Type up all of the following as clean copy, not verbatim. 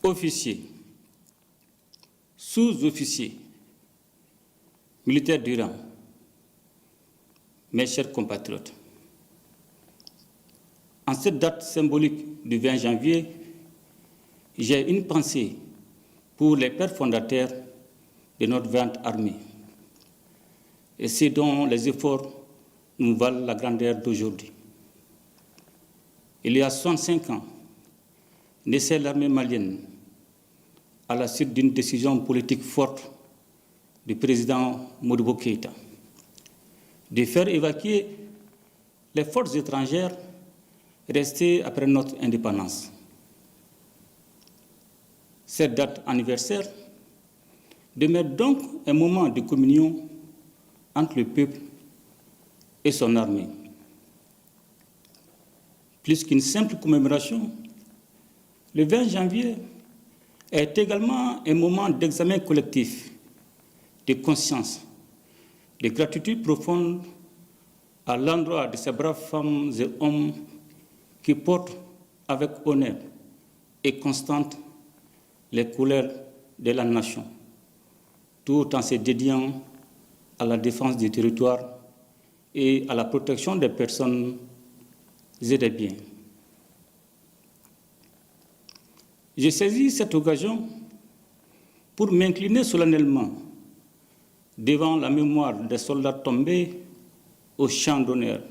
officiers, sous-officiers, militaires du rang, mes chers compatriotes, en cette date symbolique du 20 janvier, j'ai une pensée pour les pères fondateurs de notre vaillante armée et ceux dont les efforts nous valent la grandeur d'aujourd'hui. Il y a 65 ans, naissait l'armée malienne à la suite d'une décision politique forte du président Modibo Keïta de faire évacuer les forces étrangères restées après notre indépendance. Cette date anniversaire demeure donc un moment de communion entre le peuple et son armée. Plus qu'une simple commémoration, le 20 janvier est également un moment d'examen collectif, de conscience, de gratitude profonde à l'endroit de ces braves femmes et hommes qui portent avec honneur et constante les couleurs de la nation, tout en se dédiant à la défense du territoire et à la protection des personnes et des biens. J'ai saisi cette occasion pour m'incliner solennellement devant la mémoire des soldats tombés au champ d'honneur,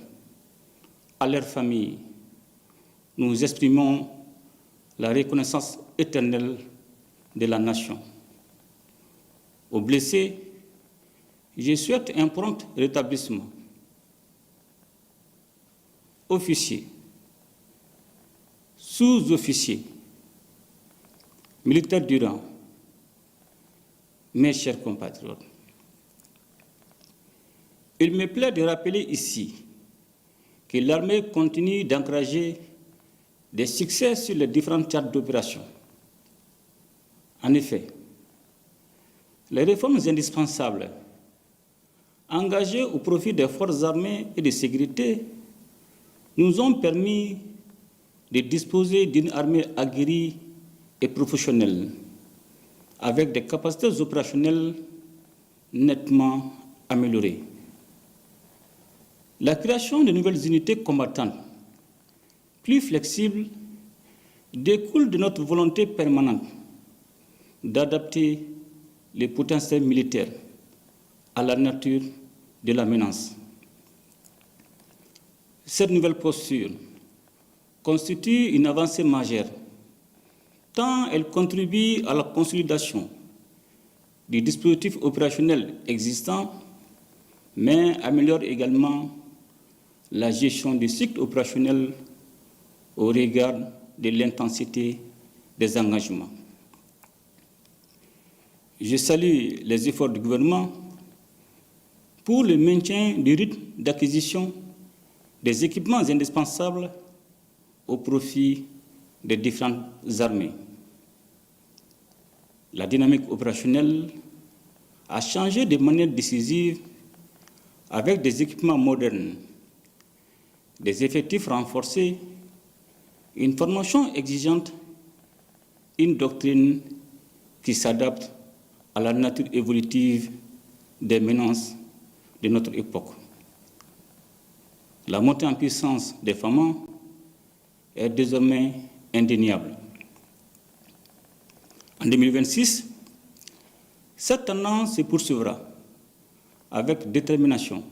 à leurs familles. Nous exprimons la reconnaissance éternelle de la nation. Aux blessés, je souhaite un prompt rétablissement. Officiers, sous-officiers, militaires du rang, mes chers compatriotes, il me plaît de rappeler ici que l'armée continue d'encourager des succès sur les différentes théâtres d'opération. En effet, les réformes indispensables engagées au profit des forces armées et de sécurité nous ont permis de disposer d'une armée aguerrie et professionnelle, avec des capacités opérationnelles nettement améliorées. La création de nouvelles unités combattantes plus flexibles découle de notre volonté permanente d'adapter les potentiels militaires à la nature de la menace. Cette nouvelle posture constitue une avancée majeure, tant elle contribue à la consolidation du dispositif opérationnel existant, mais améliore également la gestion du cycle opérationnel au regard de l'intensité des engagements. Je salue les efforts du gouvernement pour le maintien du rythme d'acquisition des équipements indispensables au profit des différentes armées. La dynamique opérationnelle a changé de manière décisive avec des équipements modernes, des effectifs renforcés, une formation exigeante, une doctrine qui s'adapte à la nature évolutive des menaces de notre époque. La montée en puissance des FAMA est désormais indéniable. En 2026, cette tendance se poursuivra avec détermination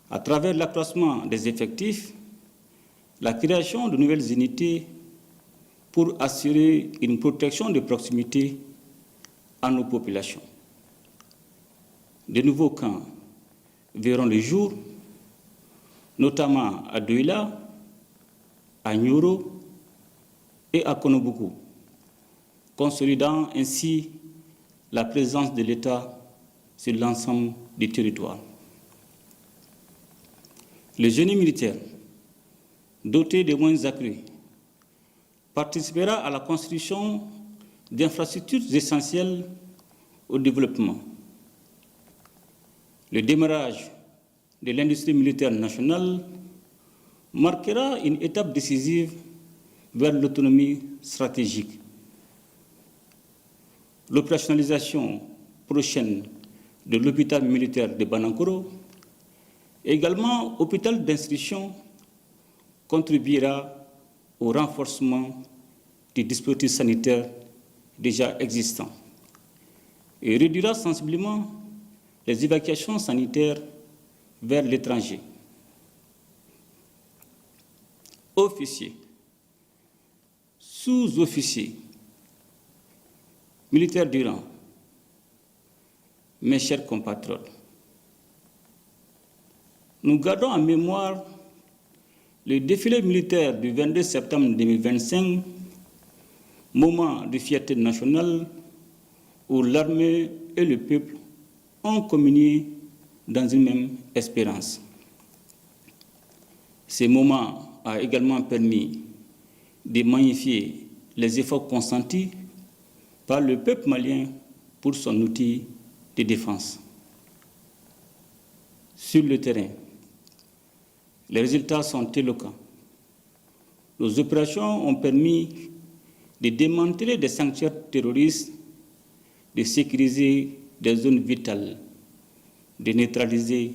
à travers l'accroissement des effectifs, la création de nouvelles unités pour assurer une protection de proximité à nos populations. De nouveaux camps verront le jour, notamment à Douila, à Nyoro et à Konobougou, consolidant ainsi la présence de l'État sur l'ensemble du territoire. Le génie militaire, doté de moyens accrus, participera à la construction d'infrastructures essentielles au développement. Le démarrage de l'industrie militaire nationale marquera une étape décisive vers l'autonomie stratégique. l'opérationnalisation prochaine de l'hôpital militaire de Banankoro, également hôpital d'instruction, contribuera au renforcement des dispositifs sanitaires déjà existants et réduira sensiblement les évacuations sanitaires vers l'étranger. Officiers, sous-officiers, militaires du rang, mes chers compatriotes, nous gardons en mémoire le défilé militaire du 22 septembre 2025, moment de fierté nationale où l'armée et le peuple ont communié dans une même espérance. Ce moment a également permis de magnifier les efforts consentis par le peuple malien pour son outil de défense. Sur le terrain, les résultats sont éloquents. Nos opérations ont permis de démanteler des sanctuaires terroristes, de sécuriser des zones vitales, de neutraliser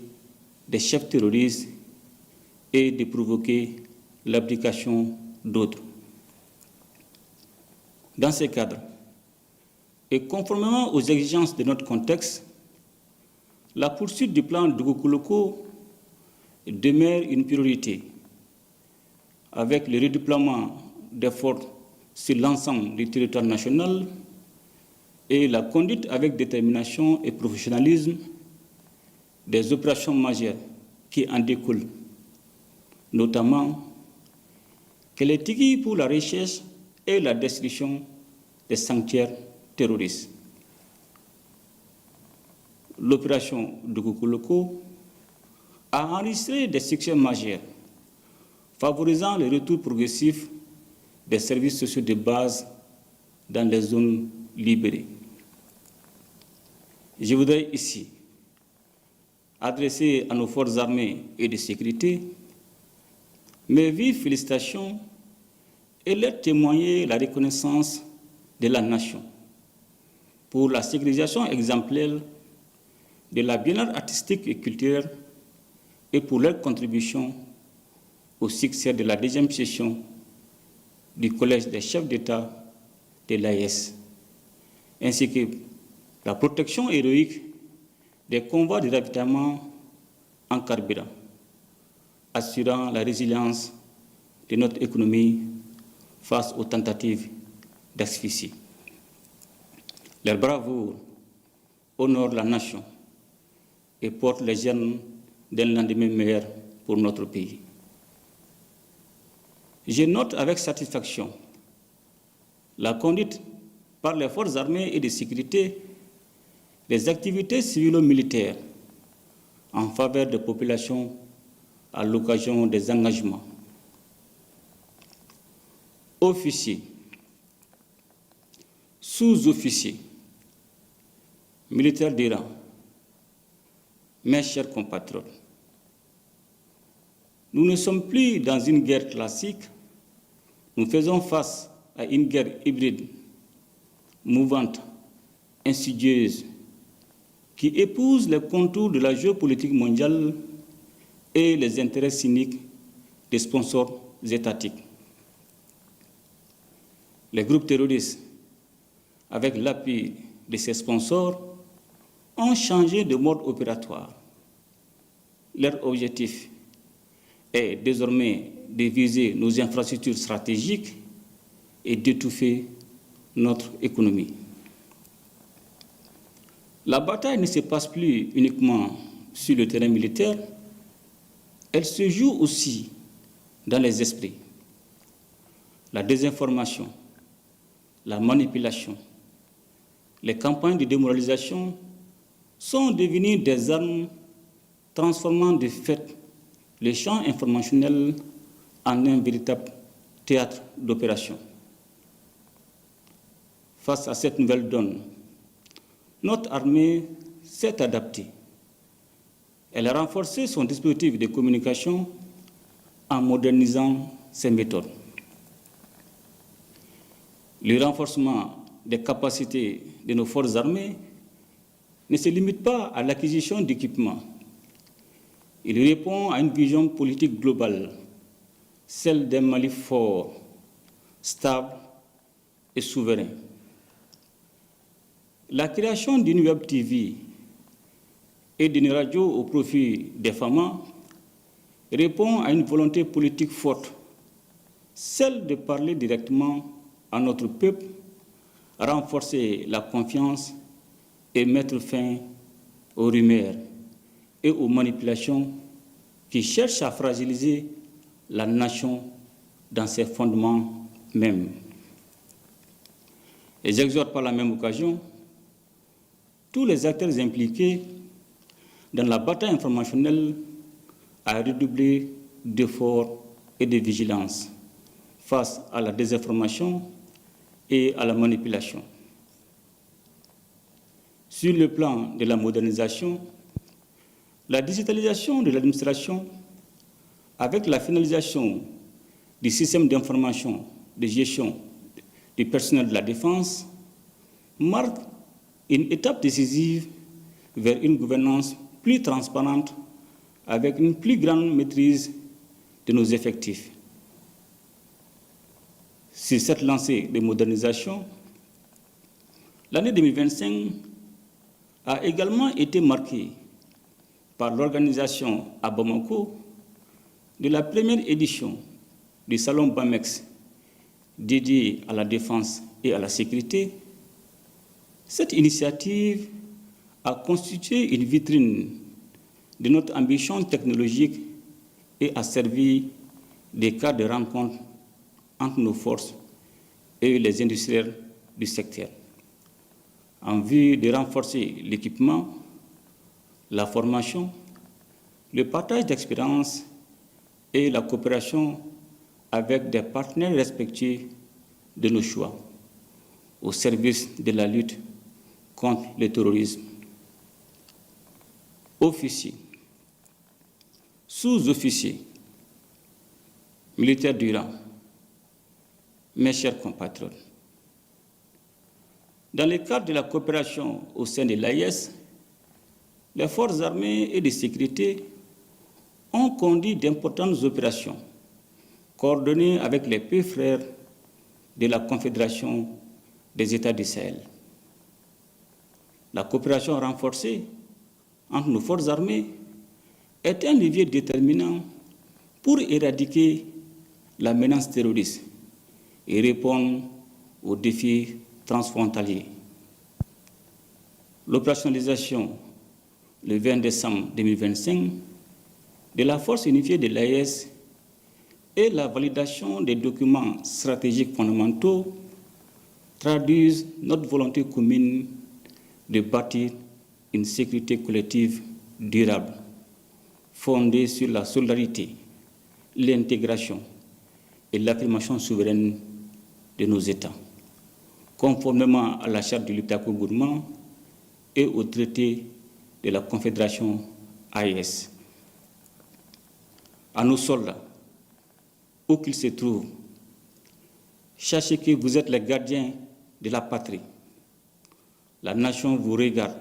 des chefs terroristes et de provoquer l'abdication d'autres. Dans ce cadre, et conformément aux exigences de notre contexte, la poursuite du plan Dugukuloko demeure une priorité, avec le redéploiement d'efforts sur l'ensemble du territoire national et la conduite avec détermination et professionnalisme des opérations majeures qui en découlent, notamment que les tigui pour la recherche et la destruction des sanctuaires terroristes. L'opération Dugukuloko a enregistré des succès majeurs, favorisant le retour progressif des services sociaux de base dans les zones libérées. Je voudrais ici adresser à nos forces armées et de sécurité mes vives félicitations et leur témoigner la reconnaissance de la nation pour la sécurisation exemplaire de la bien-être artistique et culturelle et pour leur contribution au succès de la deuxième session du Collège des chefs d'État de l'AES, ainsi que la protection héroïque des convois de ravitaillement en carburant, assurant la résilience de notre économie face aux tentatives d'asphyxie. Leur bravoure honore la nation et porte les germes d'un lendemain meilleur pour notre pays. Je note avec satisfaction la conduite par les forces armées et de sécurité des activités civilo-militaires en faveur des populations à l'occasion des engagements. Officiers, sous-officiers, militaires du rang, mes chers compatriotes, nous ne sommes plus dans une guerre classique, nous faisons face à une guerre hybride, mouvante, insidieuse, qui épouse les contours de la géopolitique mondiale et les intérêts cyniques des sponsors étatiques. Les groupes terroristes, avec l'appui de ces sponsors, ont changé de mode opératoire. Leur objectif est désormais de viser nos infrastructures stratégiques et d'étouffer notre économie. La bataille ne se passe plus uniquement sur le terrain militaire, elle se joue aussi dans les esprits. La désinformation, la manipulation, les campagnes de démoralisation sont devenues des armes transformant de fait les champs informationnels en un véritable théâtre d'opération. Face à cette nouvelle donne, notre armée s'est adaptée. Elle a renforcé son dispositif de communication en modernisant ses méthodes. Le renforcement des capacités de nos forces armées ne se limite pas à l'acquisition d'équipements. Il répond à une vision politique globale, celle d'un Mali fort, stable et souverain. La création d'une web TV et d'une radio au profit des femmes répond à une volonté politique forte, celle de parler directement à notre peuple, renforcer la confiance et mettre fin aux rumeurs et aux manipulations qui cherchent à fragiliser la nation dans ses fondements mêmes. Et j'exhorte par la même occasion tous les acteurs impliqués dans la bataille informationnelle à redoubler d'efforts et de vigilance face à la désinformation et à la manipulation. Sur le plan de la modernisation, la digitalisation de l'administration, avec la finalisation du système d'information de gestion du personnel de la défense, marque une étape décisive vers une gouvernance plus transparente avec une plus grande maîtrise de nos effectifs. Sur cette lancée de modernisation, l'année 2025 a également été marquée par l'organisation à Bamako de la première édition du Salon BAMEX dédié à la défense et à la sécurité. Cette initiative a constitué une vitrine de notre ambition technologique et a servi de cadre de rencontre entre nos forces et les industriels du secteur, en vue de renforcer l'équipement, la formation, le partage d'expériences et la coopération avec des partenaires respectueux de nos choix, au service de la lutte contre le terrorisme. Officiers, sous-officiers, militaires du rang, mes chers compatriotes, dans le cadre de la coopération au sein de l'AIS, les forces armées et de sécurité ont conduit d'importantes opérations coordonnées avec les pays frères de la Confédération des États du Sahel. La coopération renforcée entre nos forces armées est un levier déterminant pour éradiquer la menace terroriste et répondre aux défis transfrontaliers. L'opérationnalisation le 20 décembre 2025 de la force unifiée de l'AES et la validation des documents stratégiques fondamentaux traduisent notre volonté commune de bâtir une sécurité collective durable, fondée sur la solidarité, l'intégration et l'affirmation souveraine de nos États, conformément à la charte du Liptako-Gourmand et au traité de la Confédération AES. À nos soldats, où qu'ils se trouvent, sachez que vous êtes les gardiens de la patrie. La nation vous regarde.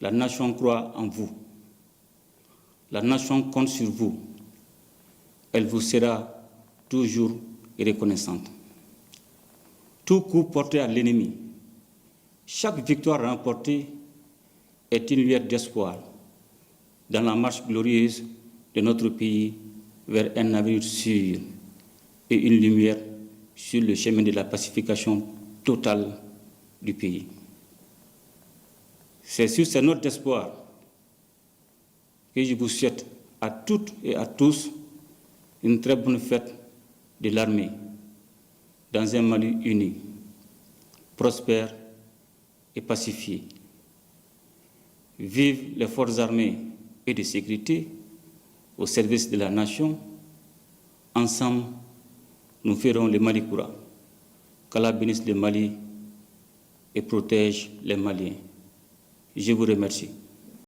La nation croit en vous. La nation compte sur vous. Elle vous sera toujours reconnaissante. Tout coup porté à l'ennemi, chaque victoire remportée est une lueur d'espoir dans la marche glorieuse de notre pays vers un avenir sûr et une lumière sur le chemin de la pacification totale du pays. C'est sur ces notes d'espoir que je vous souhaite à toutes et à tous une très bonne fête de l'armée dans un Mali uni, prospère et pacifié. Vive les forces armées et de sécurité au service de la nation. Ensemble, nous ferons le Mali Koura. Qu'Allah bénisse le Mali et protège les Maliens. Je vous remercie.